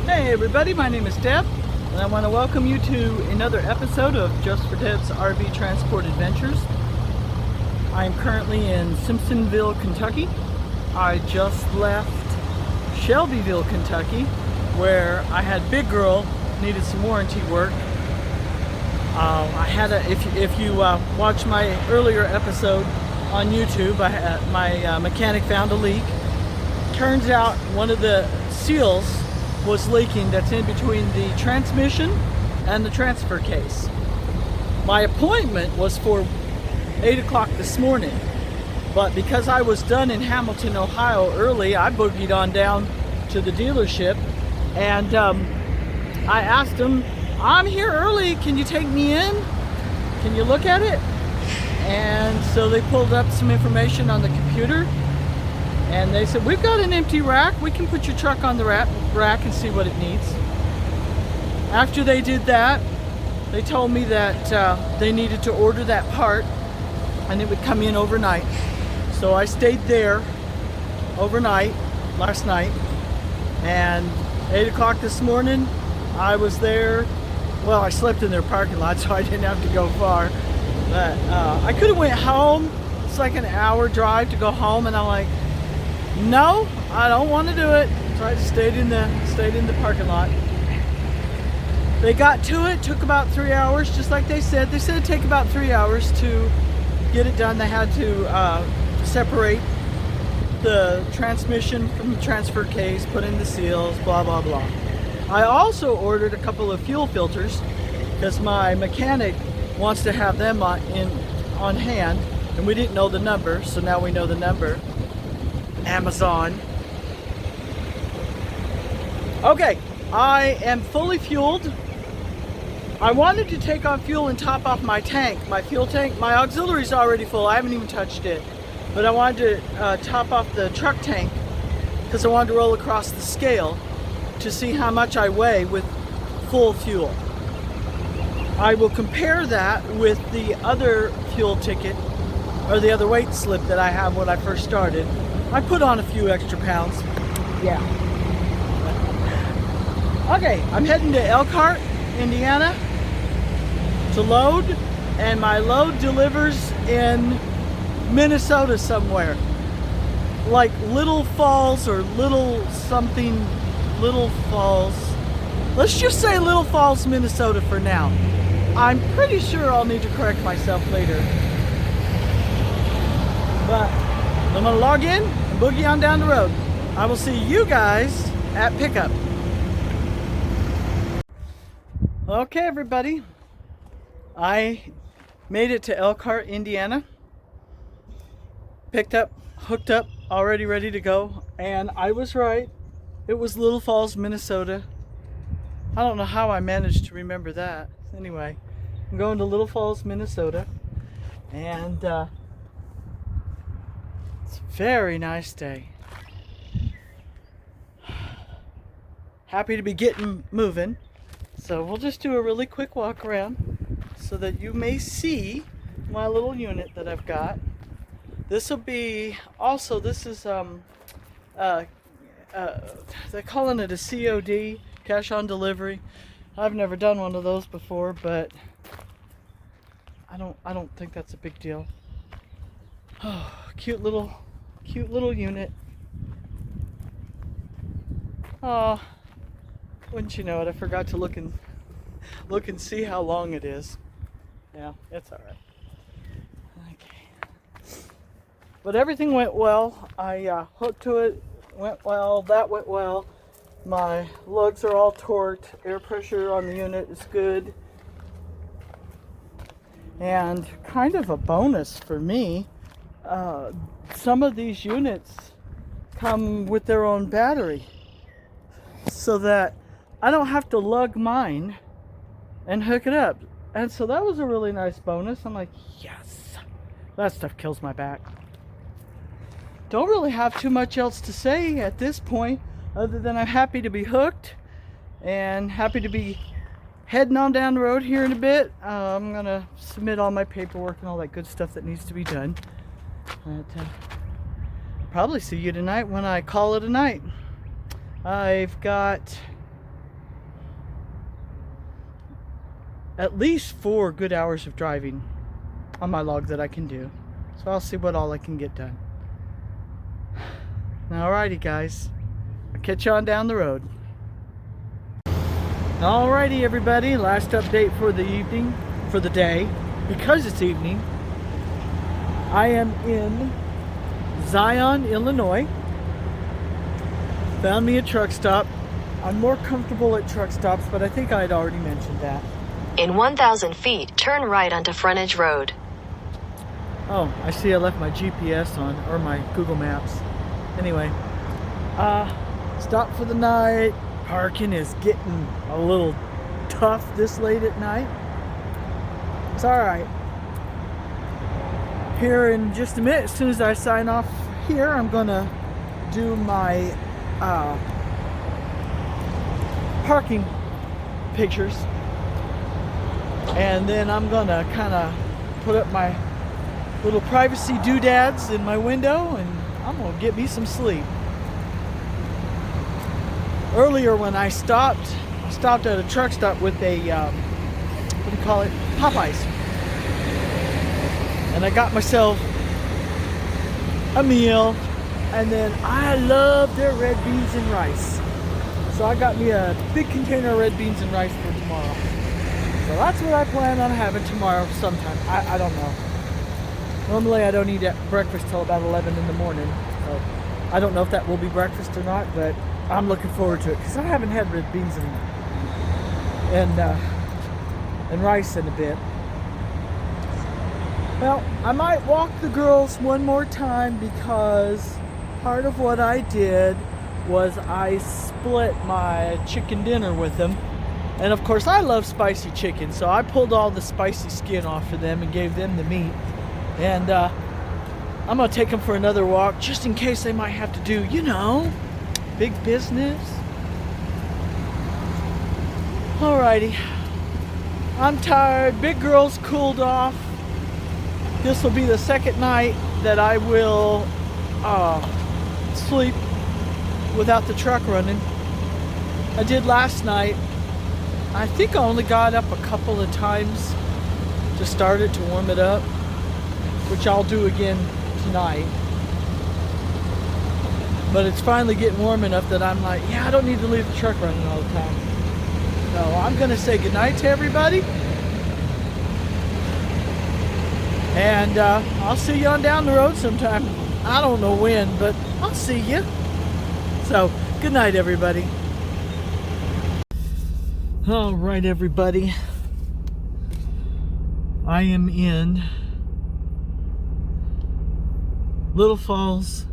Hey everybody, my name is Deb, and I want to welcome you to another episode of Just for Deb's RV Transport Adventures. I am currently in Simpsonville, Kentucky. I just left Shelbyville, Kentucky, where I had Big Girl, needed some warranty work. If you watched my earlier episode on YouTube, my mechanic found a leak. Turns out one of the seals was leaking that's in between the transmission and the transfer case. My appointment was for 8 o'clock this morning, but because I was done in Hamilton, Ohio early, I boogied on down to the dealership, and I asked them, I'm here early, can you take me in? Can you look at it? And so they pulled up some information on the computer, and they said, we've got an empty rack. We can put your truck on the rack and see what it needs. After they did that, they told me that they needed to order that part and it would come in overnight. So I stayed there overnight last night, and 8 o'clock this morning, I was there. Well, I slept in their parking lot, so I didn't have to go far. But I could have went home. It's like an hour drive to go home, and I'm like, no, I don't want to do it. So I just stayed in the parking lot. They got to it. Took about 3 hours, just like they said. They said it'd take about 3 hours to get it done. They had to separate the transmission from the transfer case, put in the seals, blah blah blah. I also ordered a couple of fuel filters because my mechanic wants to have them on hand, and we didn't know the number, so now we know the number. Amazon. Okay, I am fully fueled. I wanted to take on fuel and top off my tank, my fuel tank. My auxiliary's already full. I haven't even touched it. But I wanted to top off the truck tank because I wanted to roll across the scale to see how much I weigh with full fuel. I will compare that with the other fuel ticket, or the other weight slip that I have when I first started. I put on a few extra pounds. Yeah. Okay, I'm heading to Elkhart, Indiana to load, and my load delivers in Minnesota somewhere. Like Little Falls or Little something, Little Falls. Let's just say Little Falls, Minnesota for now. I'm pretty sure I'll need to correct myself later. But I'm gonna log in and boogie on down the road. I will see you guys at pickup. Okay, everybody. I made it to Elkhart, Indiana. Picked up, hooked up, already ready to go. And I was right. It was Little Falls, Minnesota. I don't know how I managed to remember that. Anyway, I'm going to Little Falls, Minnesota. And it's a very nice day. Happy to be getting moving. So we'll just do a really quick walk around so that you may see my little unit that I've got. This will be also, this is they're calling it a COD, cash on delivery. I've never done one of those before, but I don't think that's a big deal. Oh, cute little unit. Oh, wouldn't you know it, I forgot to look and see how long it is. Yeah, it's all right. Okay. But everything went well. I hooked to it, went well, that went well. My lugs are all torqued. Air pressure on the unit is good. And kind of a bonus for me, some of these units come with their own battery, so that I don't have to lug mine and hook it up. And so that was a really nice bonus. I'm like, yes, that stuff kills my back. Don't really have too much else to say at this point, other than I'm happy to be hooked and happy to be heading on down the road here in a bit. I'm gonna submit all my paperwork and all that good stuff that needs to be done. But, probably see you tonight when I call it a night. I've got at least 4 good hours of driving on my log that I can do. So I'll see what all I can get done. Alrighty guys, I'll catch you on down the road. Alrighty everybody, last update for the evening, for the day, because it's evening. I am in Zion, Illinois. Found me a truck stop. I'm more comfortable at truck stops, but I think I had already mentioned that. In 1,000 feet, turn right onto Frontage Road. Oh, I see I left my GPS on, or my Google Maps. Anyway, stopped for the night. Parking is getting a little tough this late at night. It's alright. Here in just a minute, as soon as I sign off here, I'm gonna do my parking pictures. And then I'm gonna kind of put up my little privacy doodads in my window, and I'm gonna get me some sleep. Earlier when I stopped at a truck stop with a what do you call it, Popeyes, and I got myself a meal, and then I love their red beans and rice, so I got me a big container of red beans and rice for tomorrow. So that's what I plan on having tomorrow sometime. I don't know. Normally I don't eat breakfast till about 11 in the morning. So I don't know if that will be breakfast or not, but I'm looking forward to it because I haven't had red beans and rice in a bit. Well, I might walk the girls one more time because part of what I did was I split my chicken dinner with them. And of course I love spicy chicken, so I pulled all the spicy skin off of them and gave them the meat. And I'm gonna take them for another walk just in case they might have to do, you know, big business. Alrighty, I'm tired. Big girl's cooled off. This will be the second night that I will sleep without the truck running. I did last night. I think I only got up a couple of times to start it, to warm it up, which I'll do again tonight. But it's finally getting warm enough that I'm like, yeah, I don't need to leave the truck running all the time. So I'm gonna say goodnight to everybody. And I'll see you on down the road sometime. I don't know when, but I'll see you. So, good night, everybody. All right, everybody. I am in Little Falls,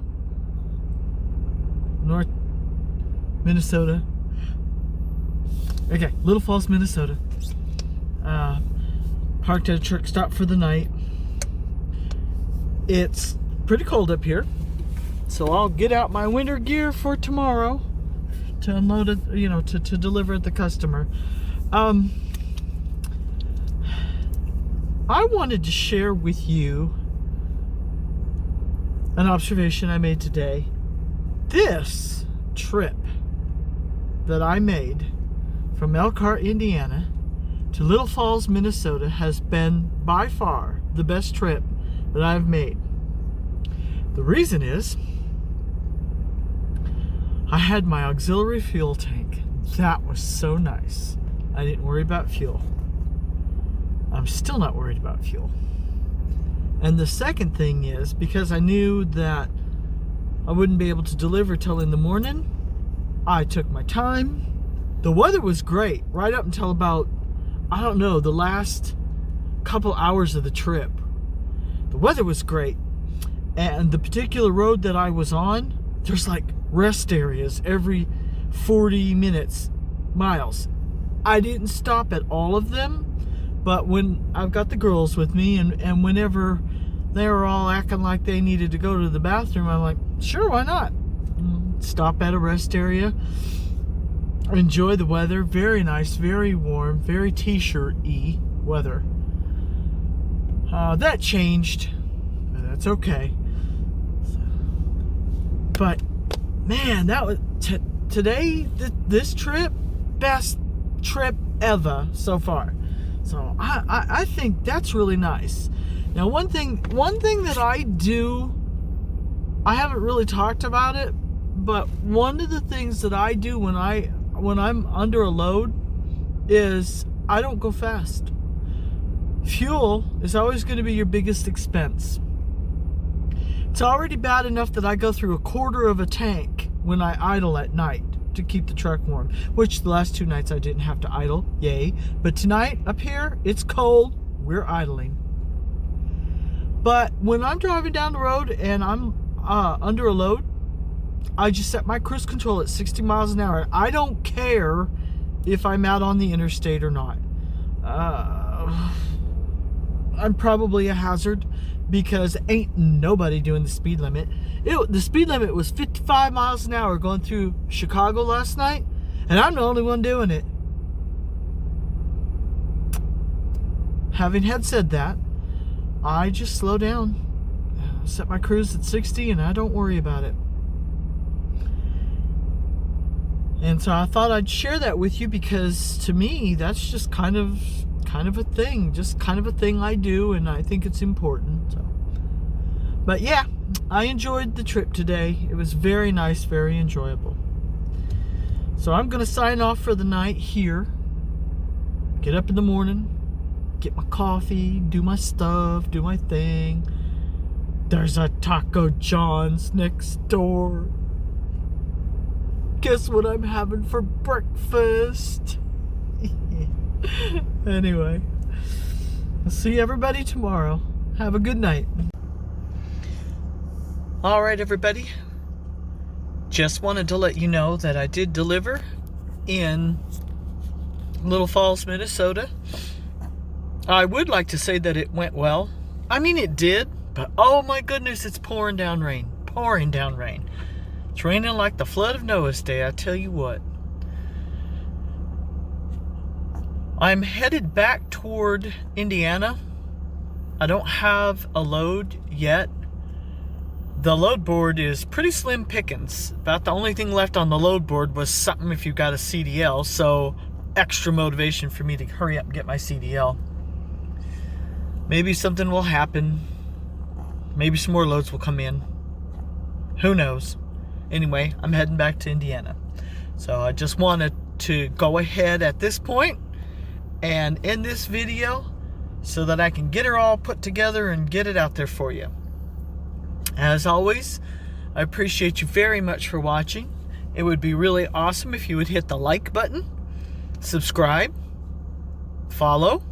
North Minnesota. Okay, Little Falls, Minnesota. Parked at a truck stop for the night. It's pretty cold up here, so I'll get out my winter gear for tomorrow to unload it, you know, to deliver at the customer. I wanted to share with you an observation I made today. This trip that I made from Elkhart, Indiana to Little Falls, Minnesota has been by far the best trip that I've made. The reason is I had my auxiliary fuel tank. That was so nice. I didn't worry about fuel. I'm still not worried about fuel. And the second thing is, because I knew that I wouldn't be able to deliver till in the morning, I took my time. The weather was great right up until about, I don't know, the last couple hours of the trip. The weather was great. And the particular road that I was on, there's like rest areas every 40 miles. I didn't stop at all of them, but when I've got the girls with me, and whenever they were all acting like they needed to go to the bathroom, I'm like, sure, why not? Stop at a rest area, enjoy the weather. Very nice, very warm, very t-shirt-y weather. That changed, but that's okay. But man, that was today, this trip, best trip ever so far. So I think that's really nice. Now one thing that I do, I haven't really talked about it, but one of the things that I do when I'm under a load is I don't go fast. Fuel is always going to be your biggest expense. It's already bad enough that I go through a quarter of a tank when I idle at night to keep the truck warm, which the last 2 nights I didn't have to idle, yay. But tonight up here, it's cold, we're idling. But when I'm driving down the road and I'm under a load, I just set my cruise control at 60 miles an hour. I don't care if I'm out on the interstate or not. I'm probably a hazard because ain't nobody doing the speed limit. The speed limit was 55 miles an hour going through Chicago last night, and I'm the only one doing it. Having had said that, I just slow down, set my cruise at 60, and I don't worry about it. And so I thought I'd share that with you because to me, that's just kind of a thing, just kind of a thing I do, and I think it's important. So, but yeah, I enjoyed the trip today. It was very nice, very enjoyable. So I'm gonna sign off for the night here. Get up in the morning, get my coffee, do my stuff, do my thing. There's a Taco John's next door. Guess what I'm having for breakfast? Anyway, I'll see everybody tomorrow. Have a good night. All right, everybody. Just wanted to let you know that I did deliver in Little Falls, Minnesota. I would like to say that it went well. I mean, it did, but oh my goodness, it's pouring down rain. Pouring down rain. It's raining like the flood of Noah's day, I tell you what. I'm headed back toward Indiana. I don't have a load yet. The load board is pretty slim pickings. About the only thing left on the load board was something if you've got a CDL, so extra motivation for me to hurry up and get my CDL. Maybe something will happen. Maybe some more loads will come in. Who knows? Anyway, I'm heading back to Indiana. So I just wanted to go ahead at this point and end this video so that I can get her all put together and get it out there for you. As always, I appreciate you very much for watching. It would be really awesome if you would hit the like button, subscribe, follow,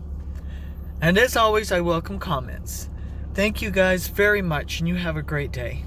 and as always, I welcome comments. Thank you guys very much, and you have a great day.